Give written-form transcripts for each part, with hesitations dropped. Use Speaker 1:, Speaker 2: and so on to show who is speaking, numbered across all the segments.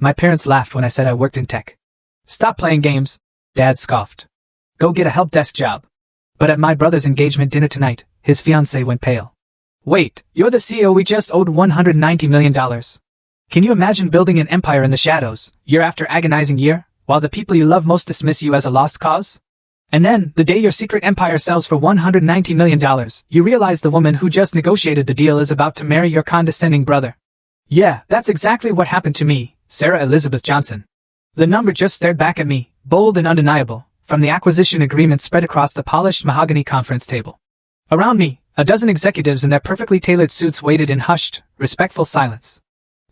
Speaker 1: My parents laughed when I said I worked in tech. Stop playing games, Dad scoffed. Go get a help desk job. But at my brother's engagement dinner tonight, his fiancée went pale. Wait, you're the CEO we just owed $190 million. Can you imagine building an empire in the shadows, year after agonizing year, while the people you love most dismiss you as a lost cause? And then, the day your secret empire sells for $190 million, you realize the woman who just negotiated the deal is about to marry your condescending brother. Yeah, that's exactly what happened to me, Sarah Elizabeth Johnson. The number just stared back at me, bold and undeniable, from the acquisition agreement spread across the polished mahogany conference table. Around me, a dozen executives in their perfectly tailored suits waited in hushed, respectful silence.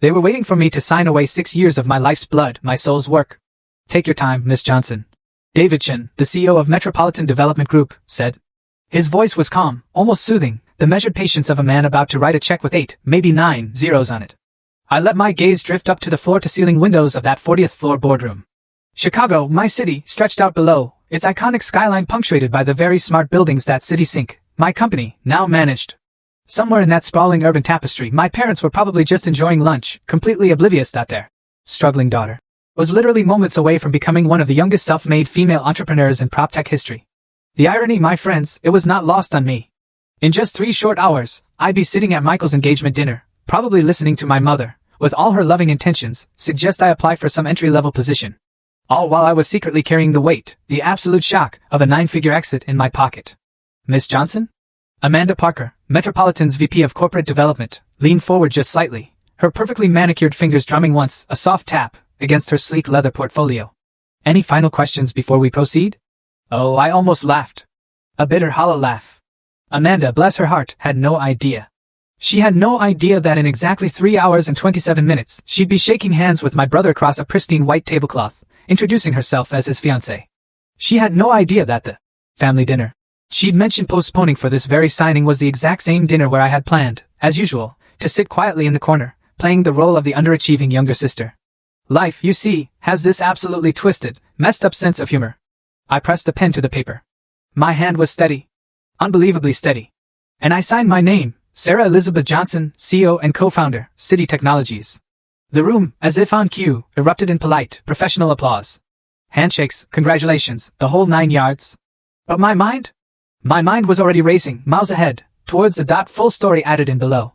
Speaker 1: They were waiting for me to sign away 6 years of my life's blood, my soul's work. Take your time, Miss Johnson. David Chin, the CEO of Metropolitan Development Group, said. His voice was calm, almost soothing, the measured patience of a man about to write a check with 8, maybe 9 zeros on it. I let my gaze drift up to the floor-to-ceiling windows of that 40th floor boardroom. Chicago, my city, stretched out below, its iconic skyline punctuated by the very smart buildings that city sink, my company, now managed. Somewhere in that sprawling urban tapestry, my parents were probably just enjoying lunch, completely oblivious that their struggling daughter was literally moments away from becoming one of the youngest self-made female entrepreneurs in prop tech history. The irony, my friends, it was not lost on me. In just 3 short hours, I'd be sitting at Michael's engagement dinner, probably listening to my mother, with all her loving intentions, suggest I apply for some entry-level position. All while I was secretly carrying the weight, the absolute shock, of a 9-figure exit in my pocket. Miss Johnson? Amanda Parker, Metropolitan's VP of Corporate Development, leaned forward just slightly, her perfectly manicured fingers drumming once, a soft tap, against her sleek leather portfolio. Any final questions before we proceed? Oh, I almost laughed. A bitter, hollow laugh. Amanda, bless her heart, had no idea. She had no idea that in exactly 3 hours and 27 minutes, she'd be shaking hands with my brother across a pristine white tablecloth, introducing herself as his fiancée. She had no idea that the family dinner she'd mentioned postponing for this very signing was the exact same dinner where I had planned, as usual, to sit quietly in the corner, playing the role of the underachieving younger sister. Life, you see, has this absolutely twisted, messed up sense of humor. I pressed the pen to the paper. My hand was steady. Unbelievably steady. And I signed my name, Sarah Elizabeth Johnson, CEO and co-founder, City Technologies. The room, as if on cue, erupted in polite, professional applause. Handshakes, congratulations, the whole 9 yards. But my mind? My mind was already racing, miles ahead, towards the full story added in below.